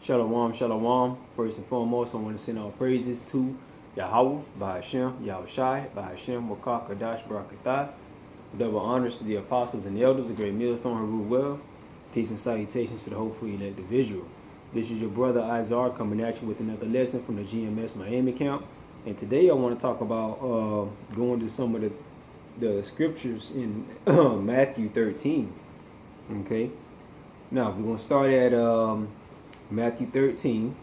Shalom, shalom. First and foremost, I want to send all praises to Yahweh, Bahashem, Yahushai, Bahashem, Wakar, Kadash, Barakatah. Double honors to the apostles and elders, the great millstone who rule well. Peace and salutations to the hopefully elect individual. This is your brother Izar coming at you with another lesson from the GMS Miami camp. And today I want to talk about going to some of the scriptures in Matthew 13. Okay. Now we're gonna start at Matthew 13,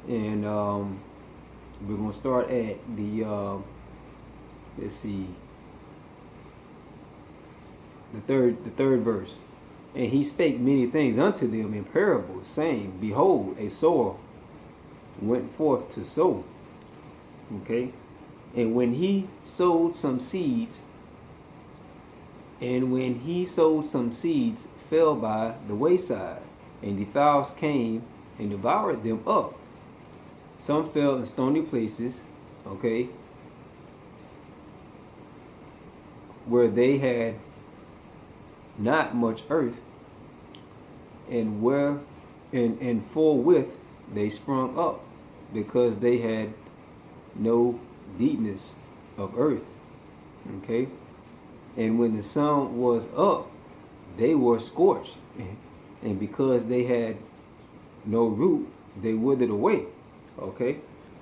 and we're gonna start at the let's see, the third verse. And he spake many things unto them in parables, saying, Behold, a sower went forth to sow. Okay, and when he sowed some seeds, fell by the wayside, and the fowls came and devoured them up. Some fell in stony places, okay, where they had not much earth, and forthwith they sprung up, because they had no deepness of earth. Okay, and when the sun was up, they were scorched, and because they had no root, they withered away. Okay,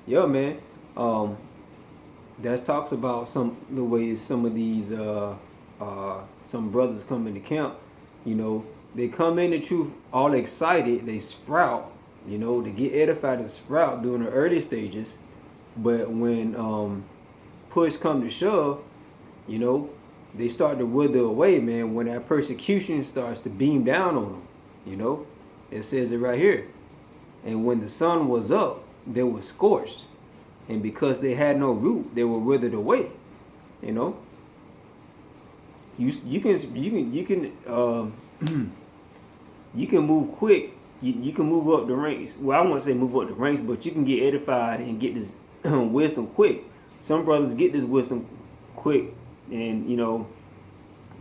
yeah, man. That talks about the ways some of these some brothers come into camp. You know, they come in the truth all excited, they sprout. You know, they get edified and sprout during the early stages, but when push come to shove, you know, they start to wither away, man, when that persecution starts to beam down on them. You know, it says it right here. And when the sun was up, they were scorched. And because they had no root, they were withered away. You know, you can you can move quick. You can move up the ranks. Well, I won't say move up the ranks, but you can get edified and get this wisdom quick. Some brothers get this wisdom quick, and you know,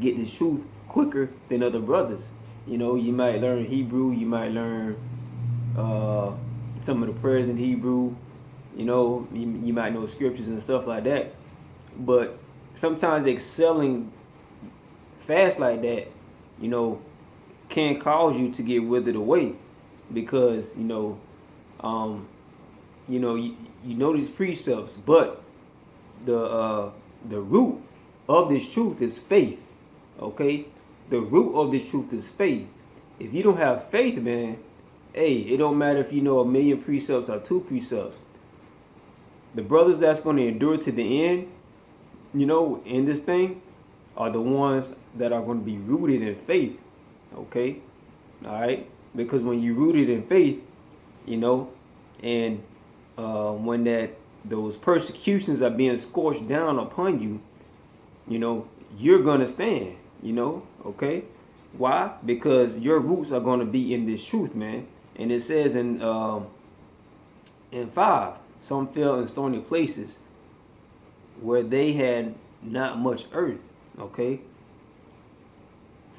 get the truth quicker than other brothers. You know, you might learn Hebrew, you might learn some of the prayers in Hebrew, you know, you might know scriptures and stuff like that. But sometimes excelling fast like that, you know, can cause you to get withered away, because you know these precepts, but the root of this truth is faith. Okay, the root of this truth is faith. If you don't have faith, man, hey, it don't matter if you know 1,000,000 precepts or 2 precepts. The brothers that's going to endure to the end, you know, in this thing, are the ones that are going to be rooted in faith. Okay, all right, because when you're rooted in faith, you know, and when those persecutions are being scorched down upon you, you know, you're gonna stand. You know, okay, why? Because your roots are gonna be in this truth, man. And it says in 5, some fell in stony places where they had not much earth. Okay,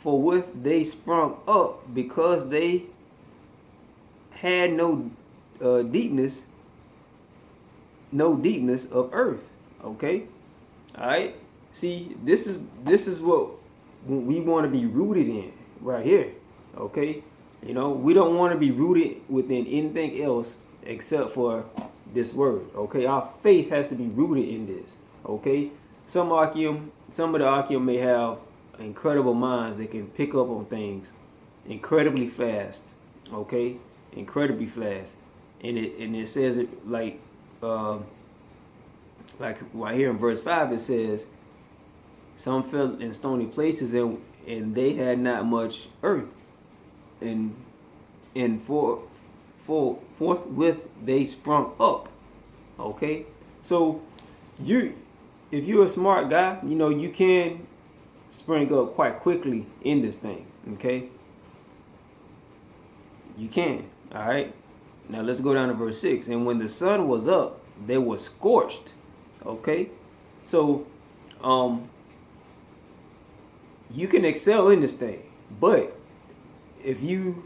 forthwith they sprung up, because they had no deepness of earth. Okay, all right. See, this is what we want to be rooted in right here. Okay, you know, we don't want to be rooted within anything else except for this word. Okay, our faith has to be rooted in this. Okay, some of the Akim may have incredible minds. They can pick up on things incredibly fast. Okay, incredibly fast, and it says it like right here in verse 5, it says, some fell in stony places, and they had not much earth, and forthwith they sprung up. Okay, so if you're a smart guy, you know, you can spring up quite quickly in this thing. Okay, you can. All right, now let's go down to verse 6. And when the sun was up, they were scorched. Okay, so you can excel in this thing, but if you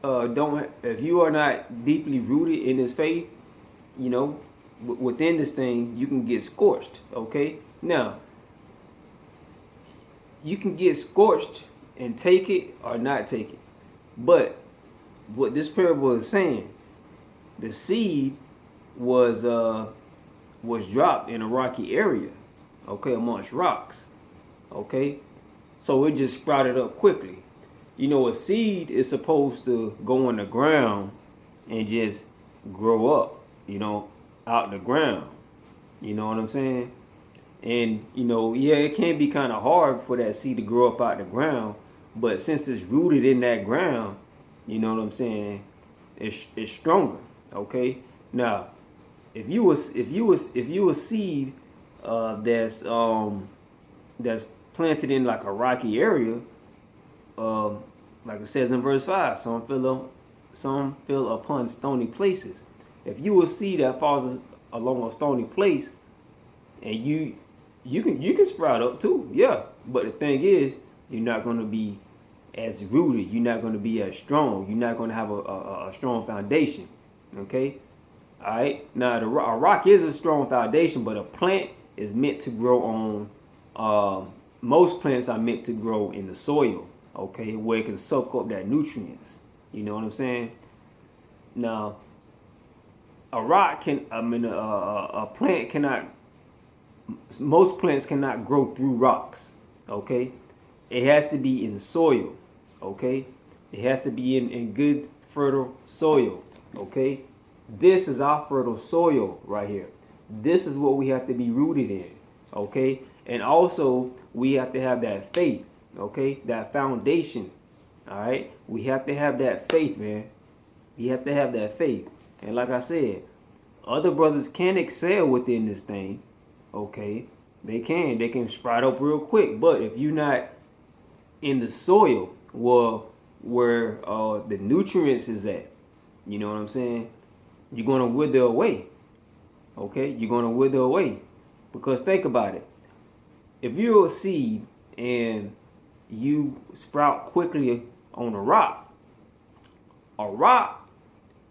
don't, if you are not deeply rooted in this faith, you know, within this thing, you can get scorched. Okay, now you can get scorched and take it or not take it, but what this parable is saying, the seed was dropped in a rocky area, okay, amongst rocks, okay, so it just sprouted up quickly. You know, a seed is supposed to go in the ground and just grow up, you know, out the ground. You know what I'm saying? And, you know, yeah, it can be kind of hard for that seed to grow up out the ground, but since it's rooted in that ground, you know what I'm saying, it's stronger. Okay. Now, if you a seed that's planted in like a rocky area, like it says in verse 5, some fell upon stony places. If you a seed that falls along a stony place, and you can sprout up too, yeah. But the thing is, you're not going to be as rooted. You're not going to be as strong. You're not going to have a strong foundation. Okay. All right. Now, a rock is a strong foundation, but a plant is meant to grow on. Most plants are meant to grow in the soil. Okay, where it can soak up that nutrients. You know what I'm saying? Now, a plant cannot. Most plants cannot grow through rocks. Okay, it has to be in soil. Okay, it has to be in good fertile soil. Okay, this is our fertile soil right here. This is what we have to be rooted in. Okay, and also we have to have that faith. Okay, that foundation. All right, we have to have that faith, man. We have to have that faith. And like I said, other brothers can excel within this thing. Okay, they can sprout up real quick. But if you're not in the soil, where the nutrients is at, you know what I'm saying, you're gonna wither away. Okay, you're gonna wither away. Because think about it. If you're a seed and you sprout quickly on a rock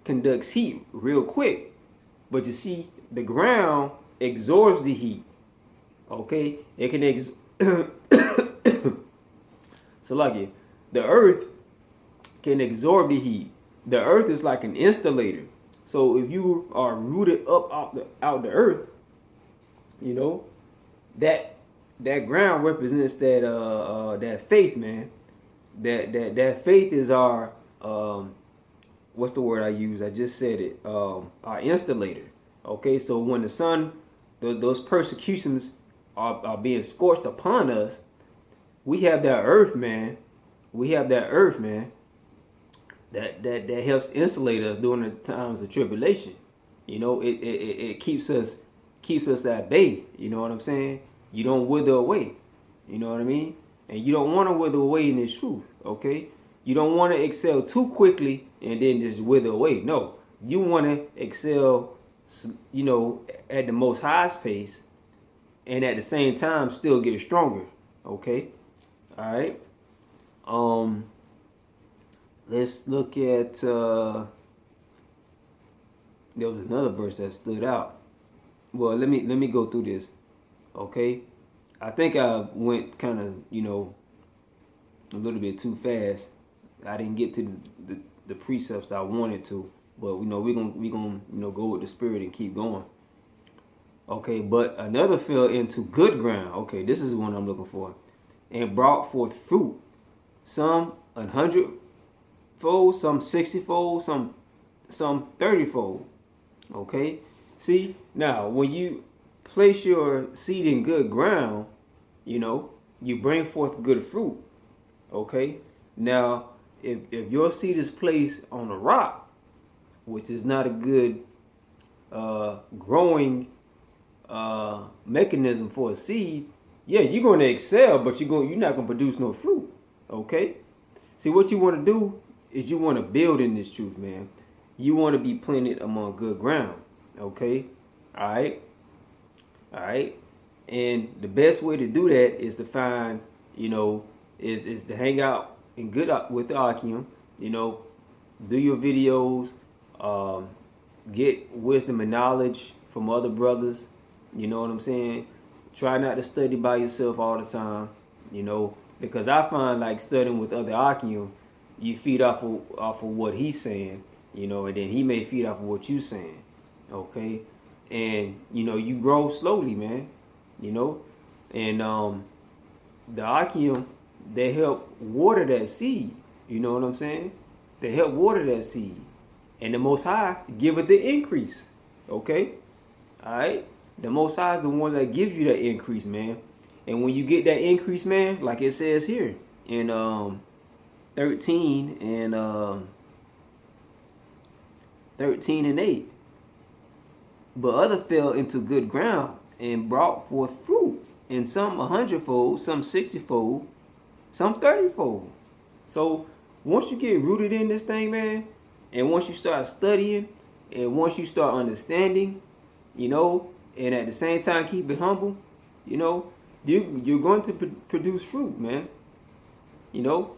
conducts heat real quick. But you see, the ground absorbs the heat. Okay? It can so like the earth can absorb the heat. The earth is like an insulator. So if you are rooted up out the earth, you know, that ground represents that faith, man. That faith is our what's the word I use? I just said it. Our insulator. Okay, so when the sun, those persecutions are being scorched upon us, we have that earth, man. That helps insulate us during the times of tribulation. You know, it keeps us at bay. You know what I'm saying? You don't wither away. You know what I mean? And you don't want to wither away in this truth. Okay? You don't want to excel too quickly and then just wither away. No, you want to excel, you know, at the most highest pace, and at the same time still get stronger. Okay? All right. Let's look at. There was another verse that stood out. Well, let me go through this. Okay, I think I went kind of, you know, a little bit too fast. I didn't get to the precepts that I wanted to, but you know, we're gonna you know, go with the spirit and keep going. Okay, but another fell into good ground. Okay, this is the one I'm looking for, and brought forth fruit, some 100-fold, some 60-fold, some 30-fold. Okay, see, now when you place your seed in good ground, you know, you bring forth good fruit. Okay, now if your seed is placed on a rock, which is not a good growing mechanism for a seed, yeah, you're going to excel, but you're not going to produce no fruit. Okay, see, what you want to do is you want to build in this truth, man. You want to be planted among good ground. Okay, all right, and the best way to do that is to find, you know, is to hang out in good with Akim, you know, do your videos, get wisdom and knowledge from other brothers. You know what I'm saying? Try not to study by yourself all the time, you know, because I find like studying with other Akim, you feed off of what he's saying, you know, and then he may feed off of what you're saying, okay? And, you know, you grow slowly, man, you know? And the Akim, they help water that seed, you know what I'm saying? They help water that seed. And the Most High give it the increase, okay? All right? The Most High is the one that gives you that increase, man. And when you get that increase, man, like it says here in 13 and 8, but other fell into good ground and brought forth fruit, and some 100-fold, some 60-fold, some 30-fold. So once you get rooted in this thing, man, and once you start studying, and once you start understanding, you know, and at the same time keep it humble, you know, you're going to produce fruit, man. You know,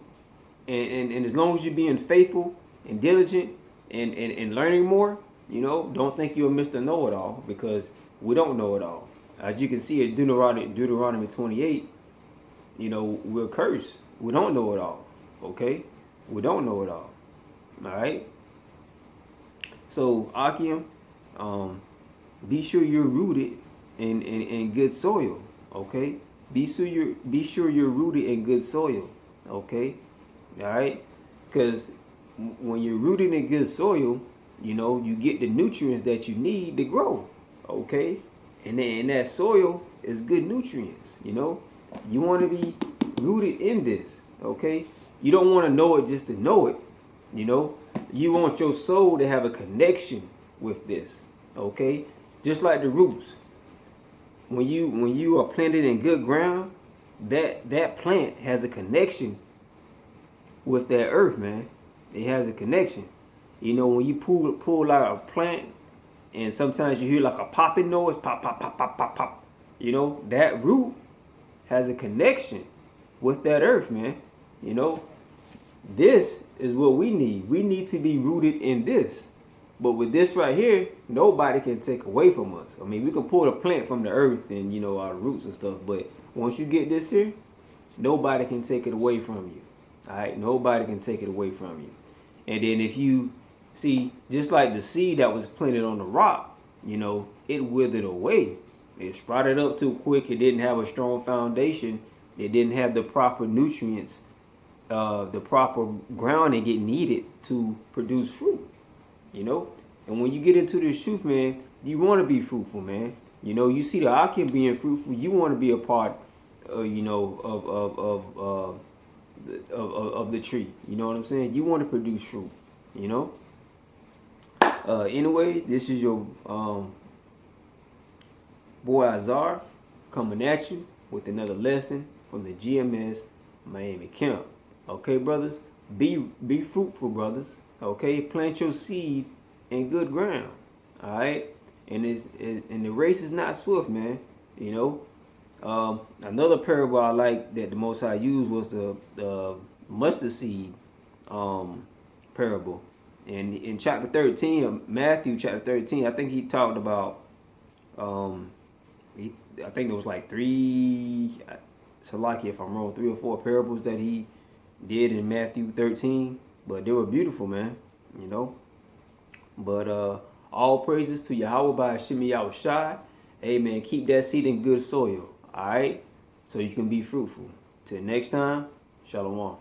and as long as you're being faithful and diligent and learning more, you know, don't think you're Mr. Know-it-all, because we don't know it all. As you can see at Deuteronomy 28, you know, we're cursed. We don't know it all, okay? We don't know it all, all right? So, Akim, be sure you're rooted in good soil, okay? Be sure you're rooted in good soil, okay? All right? Because when you're rooted in good soil, you know, you get the nutrients that you need to grow, okay? And then that soil is good nutrients, you know? You want to be rooted in this, okay? You don't want to know it just to know it, you know? You want your soul to have a connection with this, okay? Just like the roots. When you are planted in good ground, that plant has a connection with that earth, man. It has a connection. You know, when you pull out a plant, and sometimes you hear like a popping noise, pop, pop, pop, pop, pop, pop. You know, that root has a connection with that earth, man. You know, this is what we need. We need to be rooted in this. But with this right here, nobody can take away from us. I mean, we can pull the plant from the earth and, you know, our roots and stuff. But once you get this here, nobody can take it away from you. All right? Nobody can take it away from you. And then if you see, just like the seed that was planted on the rock, you know, it withered away. It sprouted up too quick. It didn't have a strong foundation. It didn't have the proper nutrients, the proper grounding it needed to produce fruit, you know. And when you get into this truth, man, you want to be fruitful, man. You know, you see the Akim being fruitful, you want to be a part, you know, of the tree. You know what I'm saying? You want to produce fruit, you know. Anyway, this is your boy Azar coming at you with another lesson from the GMS Miami camp. Okay, brothers, be fruitful, brothers. Okay, plant your seed in good ground. All right, and the race is not swift, man. You know, another parable I like that the Most High used was the mustard seed parable. And in chapter 13 of Matthew, chapter 13, I think he talked about, I think there was like Salaki, if I'm wrong, 3 or 4 parables that he did in Matthew 13. But they were beautiful, man, you know. But all praises to Yahweh by Shemi Yahushai. Amen. Keep that seed in good soil, all right? So you can be fruitful. Till next time, Shalom.